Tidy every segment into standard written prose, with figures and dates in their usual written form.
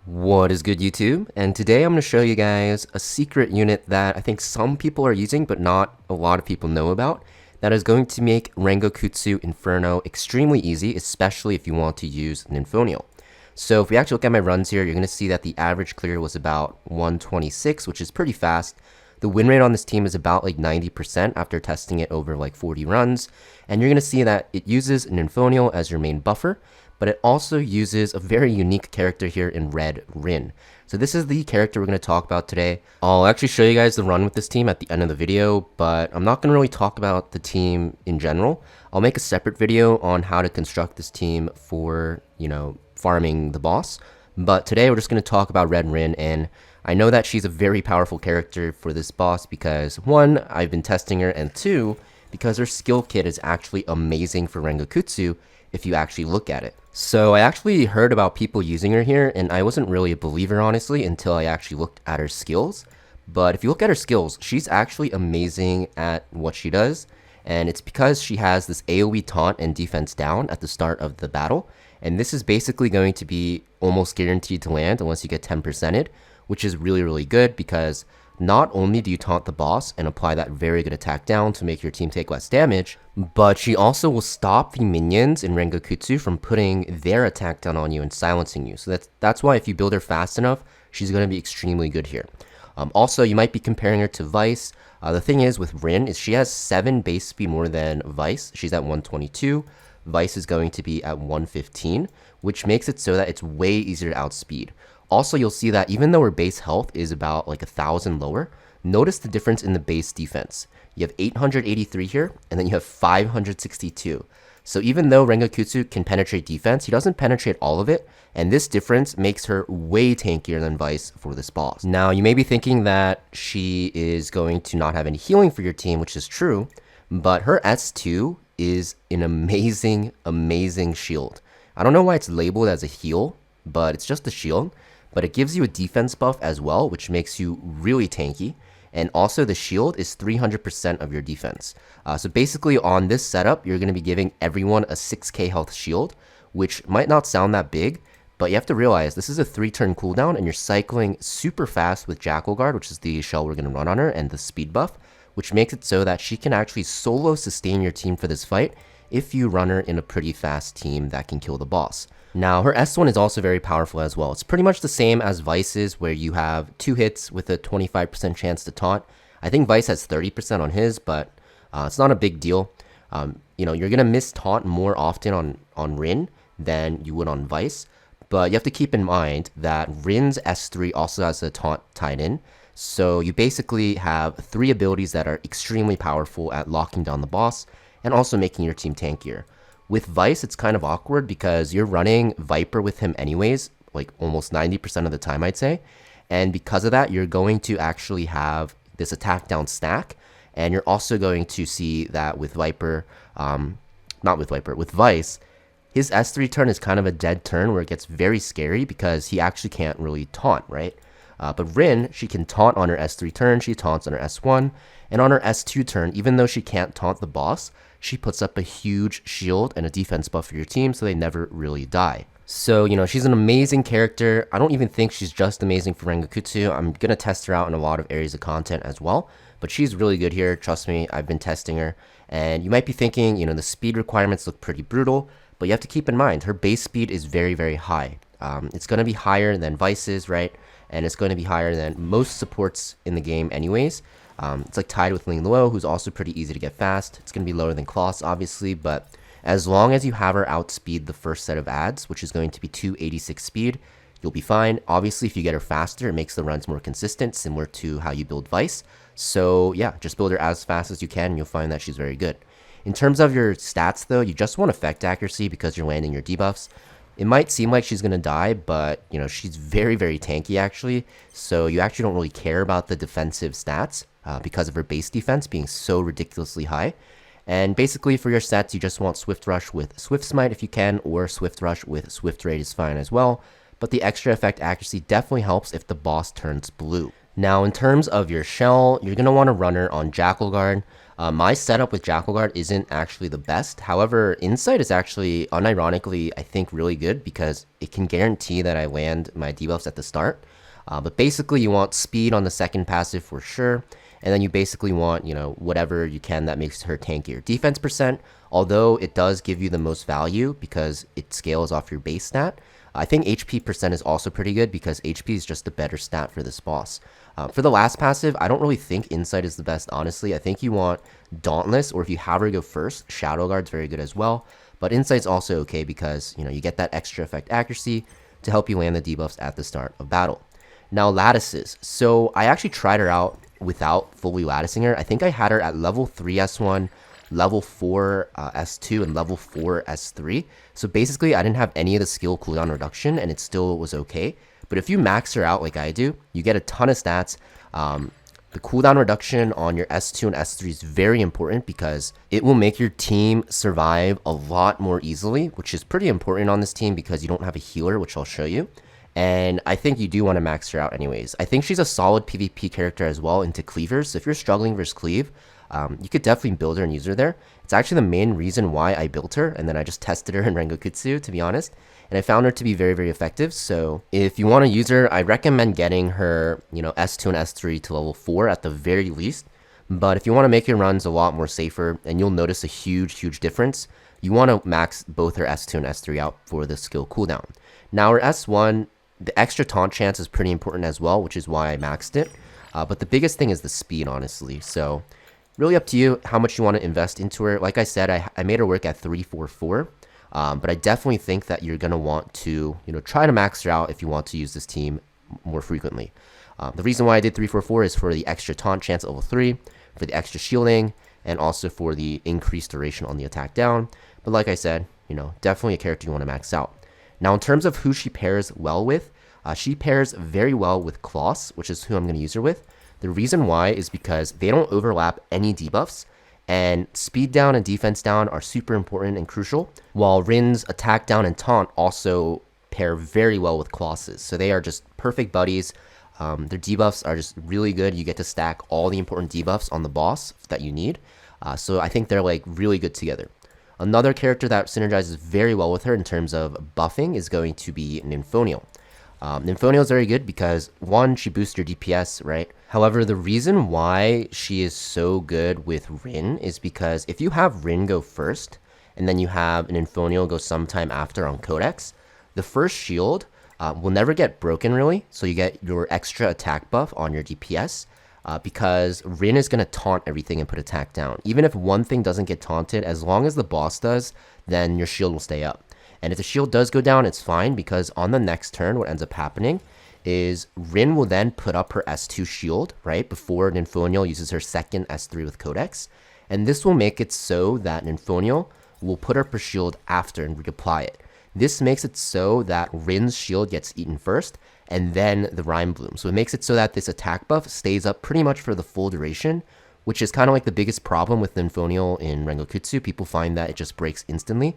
What is good, YouTube? And today I'm going to show you guys a secret unit that I think some people are using but not a lot of people know about that is going to make Rengokutsu Inferno extremely easy, especially if you want to use Ninfoniel. So if we actually look at my runs here, you're going to see that the average clear was about 126, which is pretty fast. The win rate on this team is about like 90% after testing it over like 40 runs. And you're going to see that it uses Ninfoniel as your main buffer, but it also uses a very unique character here in Red Ren. So this is the character we're going to talk about today. I'll actually show you guys the run with this team at the end of the video, but I'm not going to really talk about the team in general. I'll make a separate video on how to construct this team for, farming the boss. But today we're just going to talk about Red Ren, and I know that she's a very powerful character for this boss because, one, I've been testing her, and two, because her skill kit is actually amazing for Rengokutsu if you actually look at it. So I actually heard about people using her here, and I wasn't really a believer, honestly, until I actually looked at her skills. But if you look at her skills, she's actually amazing at what she does, and it's because she has this AoE taunt and defense down at the start of the battle, and this is basically going to be almost guaranteed to land unless you get 10%ed, which is really, really good because not only do you taunt the boss and apply that very good attack down to make your team take less damage, but she also will stop the minions in Rengokutsu from putting their attack down on you and silencing you. So that's why if you build her fast enough, she's going to be extremely good here. Also, you might be comparing her to Vice. The thing is with Ren is she has 7 base speed more than Vice. She's at 122. Vice is going to be at 115, which makes it so that it's way easier to outspeed. Also, you'll see that even though her base health is about like 1,000 lower, notice the difference in the base defense. You have 883 here, and then you have 562. So even though Rengokutsu can penetrate defense, he doesn't penetrate all of it, and this difference makes her way tankier than Vice for this boss. Now, you may be thinking that she is going to not have any healing for your team, which is true, but her S2 is an amazing, amazing shield. I don't know why it's labeled as a heal, but it's just a shield. But it gives you a defense buff as well, which makes you really tanky. And also the shield is 300% of your defense. So basically on this setup, you're going to be giving everyone a 6k health shield, which might not sound that big, but you have to realize this is a 3-turn cooldown and you're cycling super fast with Jackal Guard, which is the shell we're going to run on her, and the speed buff, which makes it so that she can actually solo sustain your team for this fight if you run her in a pretty fast team that can kill the boss. Now, her S1 is also very powerful as well. It's pretty much the same as Vice's, where you have 2 hits with a 25% chance to taunt. I think Vice has 30% on his, but it's not a big deal. You're going to miss taunt more often on Ren than you would on Vice, but you have to keep in mind that Rin's S3 also has a taunt tied in. So you basically have 3 abilities that are extremely powerful at locking down the boss and also making your team tankier. With Vice, it's kind of awkward because you're running Viper with him anyways, like almost 90% of the time, I'd say. And because of that, you're going to actually have this attack down stack. And you're also going to see that with Viper, with Vice, his S3 turn is kind of a dead turn where it gets very scary because he actually can't really taunt, right? But Ren, she can taunt on her S3 turn, she taunts on her S1, and on her S2 turn, even though she can't taunt the boss, she puts up a huge shield and a defense buff for your team so they never really die. So, she's an amazing character. I don't even think she's just amazing for Rengokutsu. I'm going to test her out in a lot of areas of content as well, but she's really good here. Trust me, I've been testing her. And you might be thinking, the speed requirements look pretty brutal, but you have to keep in mind, her base speed is very, very high. It's going to be higher than Vice's, right? And it's going to be higher than most supports in the game anyways. It's like tied with Ling Luo, who's also pretty easy to get fast. It's going to be lower than Kloss, obviously, but as long as you have her outspeed the first set of ads, which is going to be 286 speed, you'll be fine. Obviously, if you get her faster, it makes the runs more consistent, similar to how you build Vice. So yeah, just build her as fast as you can, and you'll find that she's very good. In terms of your stats, though, you just want effect accuracy because you're landing your debuffs. It might seem like she's going to die, but, she's very, very tanky, actually. So you actually don't really care about the defensive stats because of her base defense being so ridiculously high. And basically, for your stats, you just want Swift Rush with Swift Smite if you can, or Swift Rush with Swift Raid is fine as well. But the extra effect accuracy definitely helps if the boss turns blue. Now, in terms of your shell, you're going to want to run her on Jackal Guard. My setup with Jackal Guard isn't actually the best. However, Insight is actually, unironically, I think really good because it can guarantee that I land my debuffs at the start. But basically, you want speed on the second passive for sure. And then you basically want, whatever you can that makes her tankier. Defense percent, although it does give you the most value because it scales off your base stat, I think HP percent is also pretty good because HP is just a better stat for this boss. For the last passive, I don't really think Insight is the best, honestly. I think you want Dauntless, or if you have her go first, Shadow Guard's very good as well. But Insight's also okay because, you get that extra effect accuracy to help you land the debuffs at the start of battle. Now, Lattices. So I actually tried her out without fully latticing her. I think I had her at level 3 S1, level 4 S2, and level 4 S3. So basically, I didn't have any of the skill cooldown reduction, and it still was okay. But if you max her out like I do, you get a ton of stats. The cooldown reduction on your S2 and S3 is very important because it will make your team survive a lot more easily, which is pretty important on this team because you don't have a healer, which I'll show you. And I think you do want to max her out anyways. I think she's a solid PvP character as well into cleavers. So if you're struggling versus cleave, you could definitely build her and use her there. It's actually the main reason why I built her, and then I just tested her in Rengokutsu, to be honest. And I found her to be very, very effective. So if you want to use her, I recommend getting her, S2 and S3 to level 4 at the very least. But if you want to make your runs a lot more safer, and you'll notice a huge, huge difference, you want to max both her S2 and S3 out for the skill cooldown. Now her S1, the extra taunt chance is pretty important as well, which is why I maxed it. But the biggest thing is the speed, honestly. So really up to you how much you want to invest into her. Like I said, I made her work at 344. But I definitely think that you're going to want to, try to max her out if you want to use this team more frequently. The reason why I did 344 is for the extra taunt chance at level 3, for the extra shielding, and also for the increased duration on the attack down. But like I said, definitely a character you want to max out. Now, in terms of who she pairs well with, she pairs very well with Kloss, which is who I'm going to use her with. The reason why is because they don't overlap any debuffs, and speed down and defense down are super important and crucial, while Rin's attack down and taunt also pair very well with Kloss's. So they are just perfect buddies. Their debuffs are just really good. You get to stack all the important debuffs on the boss that you need. So I think they're like really good together. Another character that synergizes very well with her in terms of buffing is going to be Ninfoniel. Ninfoniel is very good because, one, she boosts your DPS, right? However, the reason why she is so good with Rin is because if you have Rin go first, and then you have an Ninfoniel go sometime after on Codex, the first shield will never get broken, really. So you get your extra attack buff on your DPS because Rin is going to taunt everything and put attack down. Even if one thing doesn't get taunted, as long as the boss does, then your shield will stay up. And if the shield does go down, it's fine because on the next turn, what ends up happening is Rin will then put up her S2 shield, right, before Ninfoniel uses her second S3 with Codex. And this will make it so that Ninfoniel will put up her shield after and reapply it. This makes it so that Rin's shield gets eaten first, and then the Rime Bloom. So it makes it so that this attack buff stays up pretty much for the full duration, which is kind of like the biggest problem with Ninfoniel in Rengokutsu. People find that it just breaks instantly.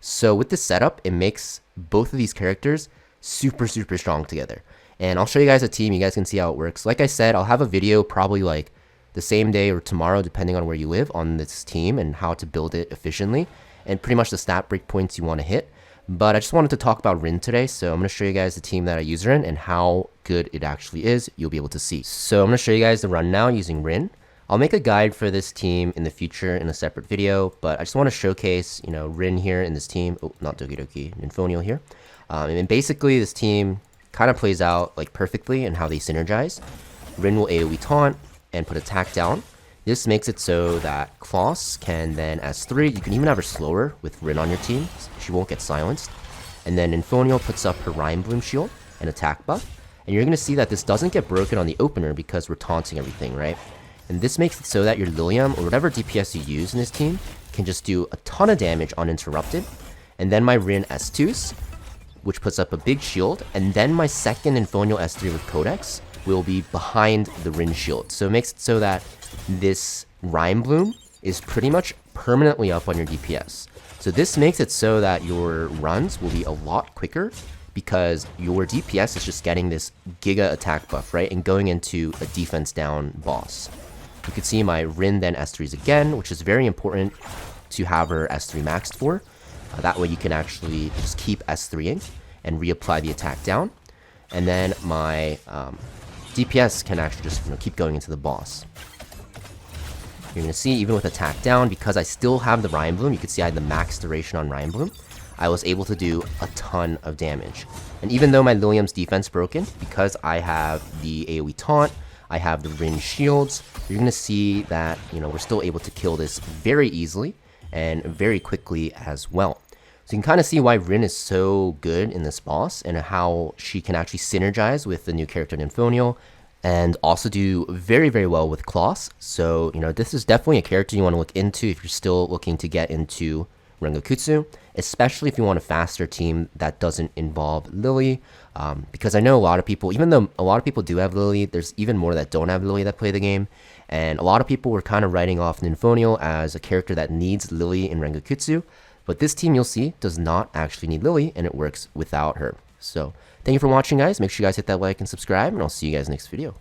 So with this setup, it makes both of these characters super, super strong together. And I'll show you guys a team. You guys can see how it works. Like I said, I'll have a video probably like the same day or tomorrow, depending on where you live, on this team and how to build it efficiently and pretty much the stat break points you want to hit. But I just wanted to talk about Rin today, so I'm going to show you guys the team that I use her in and how good it actually is. You'll be able to see. So I'm going to show you guys the run now using Rin. I'll make a guide for this team in the future in a separate video, but I just want to showcase, Rin here in this team. Oh, not Doki Doki, Ninfoniel here. And basically this team kind of plays out like perfectly in how they synergize. Rin will AoE taunt and put attack down. This makes it so that Kloss can then S3. You can even have her slower with Rin on your team. She won't get silenced. And then Ninfoniel puts up her Rime Bloom shield and attack buff. And you're going to see that this doesn't get broken on the opener because we're taunting everything, right? And this makes it so that your Lilium or whatever DPS you use in this team can just do a ton of damage uninterrupted. And then my Rin S2s, which puts up a big shield. And then my second Ninfoniel S3 with Codex will be behind the Rin shield. So it makes it so that this Rime Bloom is pretty much permanently up on your DPS. So this makes it so that your runs will be a lot quicker because your DPS is just getting this giga attack buff, right? And going into a defense down boss. You can see my Ren then S3s again, which is very important to have her S3 maxed for. That way you can actually just keep S3ing and reapply the attack down. And then my DPS can actually just keep going into the boss. You're going to see even with attack down, because I still have the Ryan Bloom, you can see I had the max duration on Ryan Bloom, I was able to do a ton of damage. And even though my Lilium's defense broken, because I have the AoE taunt, I have the Rin shields, you're going to see that, we're still able to kill this very easily and very quickly as well. So you can kind of see why Rin is so good in this boss and how she can actually synergize with the new character Ninfoniel and also do very, very well with Kloss. So, this is definitely a character you want to look into if you're still looking to get into Rengokutsu, especially if you want a faster team that doesn't involve Lily. Because I know a lot of people, even though a lot of people do have Lily, there's even more that don't have Lily that play the game. And a lot of people were kind of writing off Ninfoniel as a character that needs Lily in Rengokutsu. But this team, you'll see, does not actually need Lily, and it works without her. So, thank you for watching, guys. Make sure you guys hit that like and subscribe, and I'll see you guys next video.